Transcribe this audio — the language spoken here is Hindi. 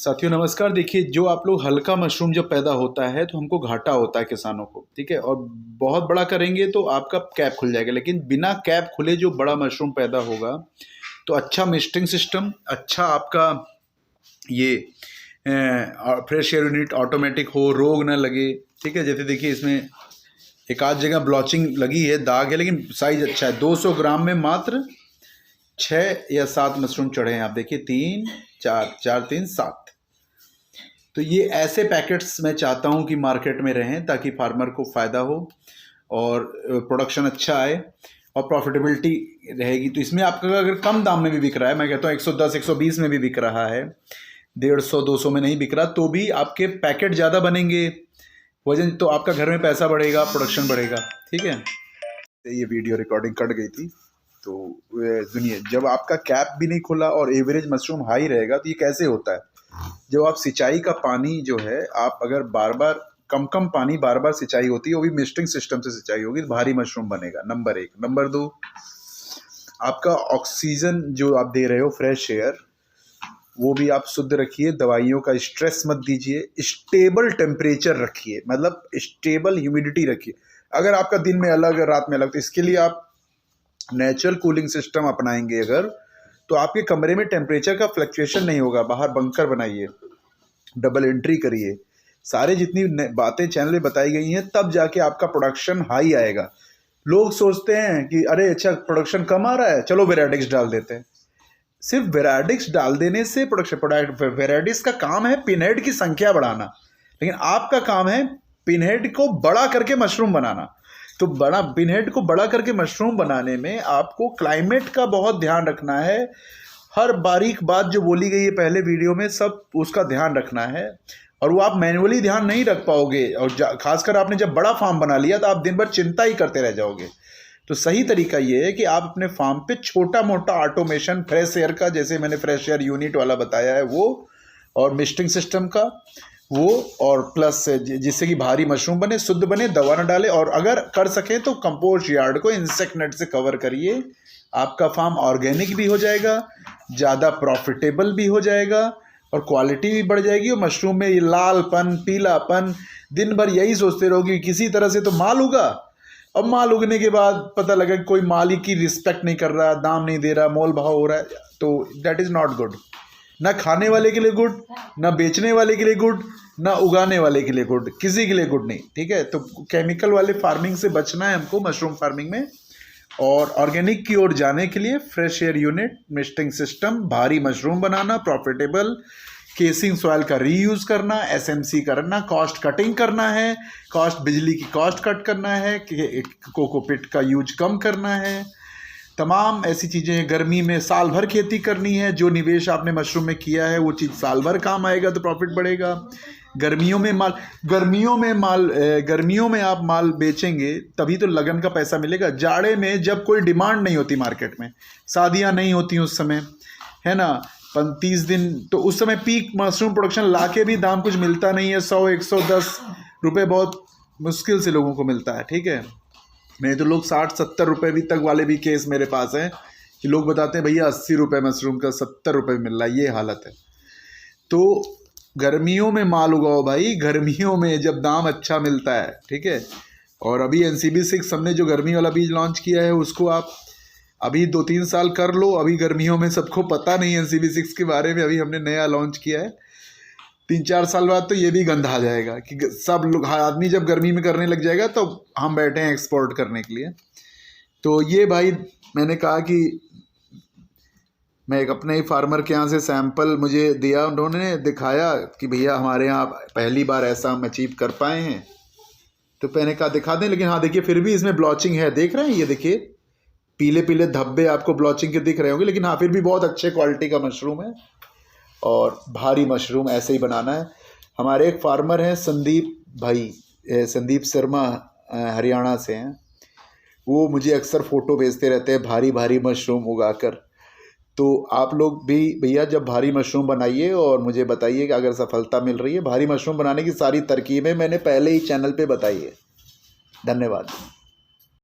साथियों नमस्कार। देखिए, जो आप लोग हल्का मशरूम जब पैदा होता है तो हमको घाटा होता है किसानों को, ठीक है। और बहुत बड़ा करेंगे तो आपका कैप खुल जाएगा, लेकिन बिना कैप खुले जो बड़ा मशरूम पैदा होगा तो अच्छा मिस्टिंग सिस्टम, अच्छा आपका ये फ्रेश एयर यूनिट ऑटोमेटिक हो, रोग ना लगे, ठीक है। जैसे देखिए इसमें एक आध जगह ब्लॉचिंग लगी है, दाग है, लेकिन साइज अच्छा है। 200 ग्राम में मात्र 6 या 7 मशरूम चढ़े हैं। आप देखिए 3 4 4 3 7। तो ये ऐसे पैकेट्स मैं चाहता हूँ कि मार्केट में रहें ताकि फार्मर को फ़ायदा हो और प्रोडक्शन अच्छा आए और प्रॉफिटेबिलिटी रहेगी। तो इसमें आपका अगर कम दाम में भी बिक रहा है, मैं कहता हूँ 110 120 में भी बिक रहा है, 150 200 में नहीं बिक रहा, तो भी आपके पैकेट ज़्यादा बनेंगे, वजन तो आपका घर में पैसा बढ़ेगा, प्रोडक्शन बढ़ेगा, ठीक है। ये वीडियो रिकॉर्डिंग कट गई थी। तो सुनिए, जब आपका कैप भी नहीं खुला और एवरेज मशरूम हाई रहेगा तो ये कैसे होता है। जब आप सिंचाई का पानी जो है, आप अगर बार बार कम पानी बार बार सिंचाई होती है, वो भी मिस्टिंग सिस्टम से सिंचाई होगी, तो भारी मशरूम बनेगा। नंबर 1। नंबर 2, आपका ऑक्सीजन जो आप दे रहे हो, फ्रेश एयर, वो भी आप शुद्ध रखिए। दवाइयों का स्ट्रेस मत दीजिए। स्टेबल टेम्परेचर रखिए, मतलब स्टेबल ह्यूमिडिटी रखिए। अगर आपका दिन में अलग रात में अलग, तो इसके लिए आप नेचुरल कूलिंग सिस्टम अपनाएंगे अगर, तो आपके कमरे में टेम्परेचर का फ्लक्चुएशन नहीं होगा। बाहर बंकर बनाइए, डबल एंट्री करिए, सारे जितनी बातें चैनल में बताई गई हैं, तब जाके आपका प्रोडक्शन हाई आएगा। लोग सोचते हैं कि अरे अच्छा प्रोडक्शन कम आ रहा है, चलो वेराडिक्स डाल देते हैं। सिर्फ वेराडिक्स डाल देने से वेराडिक्स का काम है पिनहेड की संख्या बढ़ाना, लेकिन आपका काम है पिनहेड को बड़ा करके मशरूम बनाना। तो बड़ा पिनहेड को बड़ा करके मशरूम बनाने में आपको क्लाइमेट का बहुत ध्यान रखना है। हर बारीक बात जो बोली गई है पहले वीडियो में, सब उसका ध्यान रखना है। और वो आप मैन्युअली ध्यान नहीं रख पाओगे, और खासकर आपने जब बड़ा फार्म बना लिया तो आप दिन भर चिंता ही करते रह जाओगे। तो सही तरीका ये है कि आप अपने फार्म पे छोटा मोटा ऑटोमेशन, फ्रेश एयर का, जैसे मैंने फ्रेश एयर यूनिट वाला बताया है वो, और मिस्टिंग सिस्टम का वो, और प्लस जिससे कि भारी मशरूम बने, शुद्ध बने, दवा न डाले। और अगर कर सके तो कंपोस्ट यार्ड को इंसेक्ट नेट से कवर करिए। आपका फार्म ऑर्गेनिक भी हो जाएगा, ज़्यादा प्रॉफिटेबल भी हो जाएगा, और क्वालिटी भी बढ़ जाएगी। और मशरूम में ये लालपन, पीलापन, दिन भर यही सोचते रहोगे किसी तरह से तो माल उगा। अब माल उगने के बाद पता लगा कि कोई मालिक की रिस्पेक्ट नहीं कर रहा, दाम नहीं दे रहा, मोल भाव हो रहा है, तो दैट इज़ नॉट गुड। ना खाने वाले के लिए गुड, ना बेचने वाले के लिए गुड, ना उगाने वाले के लिए गुड, किसी के लिए गुड नहीं, ठीक है। तो केमिकल वाले फार्मिंग से बचना है हमको मशरूम फार्मिंग में, और ऑर्गेनिक की ओर जाने के लिए fresh air unit, misting system, भारी मशरूम बनाना, प्रॉफिटेबल, केसिंग सॉइल का रीयूज़ करना, एसएमसी करना, कॉस्ट कटिंग करना है, बिजली की कॉस्ट कट करना है, कोकोपिट का यूज कम करना है, तमाम ऐसी चीज़ें हैं। गर्मी में साल भर खेती करनी है, जो निवेश आपने मशरूम में किया है वो चीज़ साल भर काम आएगा तो प्रॉफिट बढ़ेगा। गर्मियों में आप माल बेचेंगे तभी तो लगन का पैसा मिलेगा। जाड़े में जब कोई डिमांड नहीं होती मार्केट में, शादियां नहीं होती उस समय, है ना, 30 दिन, तो उस समय पीक मशरूम प्रोडक्शन लाके भी दाम कुछ मिलता नहीं है। 100-110 रुपये बहुत मुश्किल से लोगों को मिलता है, ठीक है। नहीं तो लोग 60-70 रुपये भी तक वाले भी केस मेरे पास हैं कि लोग बताते हैं भैया 80 रुपये मशरूम का 70 रुपये मिल रहा है, ये हालत है। तो गर्मियों में माल उगाओ भाई, गर्मियों में जब दाम अच्छा मिलता है, ठीक है। और अभी NCB 6 हमने जो गर्मी वाला बीज लॉन्च किया है, उसको आप अभी 2-3 साल कर लो। अभी गर्मियों में सबको पता नहीं NCB 6 के बारे में, अभी हमने नया लॉन्च किया है। 3-4 साल बाद तो ये भी गंध आ जाएगा कि सब लोग, आदमी जब गर्मी में करने लग जाएगा तो हम बैठे हैं एक्सपोर्ट करने के लिए। तो ये भाई मैंने कहा कि मैं एक अपने ही फार्मर के यहाँ से सैंपल मुझे दिया, उन्होंने दिखाया कि भैया हमारे यहाँ पहली बार ऐसा हम अचीव कर पाए हैं। तो मैंने कहा दिखा दें, लेकिन हाँ देखिए फिर भी इसमें ब्लॉचिंग है, देख रहे हैं, ये देखिए पीले पीले धब्बे आपको ब्लॉचिंग के दिख रहे होंगे, लेकिन हाँ फिर भी बहुत अच्छे क्वालिटी का मशरूम है। और भारी मशरूम ऐसे ही बनाना है। हमारे एक फार्मर हैं संदीप भाई, संदीप शर्मा, हरियाणा से हैं। वो मुझे अक्सर फ़ोटो भेजते रहते हैं भारी भारी मशरूम उगाकर। तो आप लोग भी भैया जब भारी मशरूम बनाइए और मुझे बताइए कि अगर सफलता मिल रही है। भारी मशरूम बनाने की सारी तरकीबें मैंने पहले ही चैनल पे बताई है। धन्यवाद।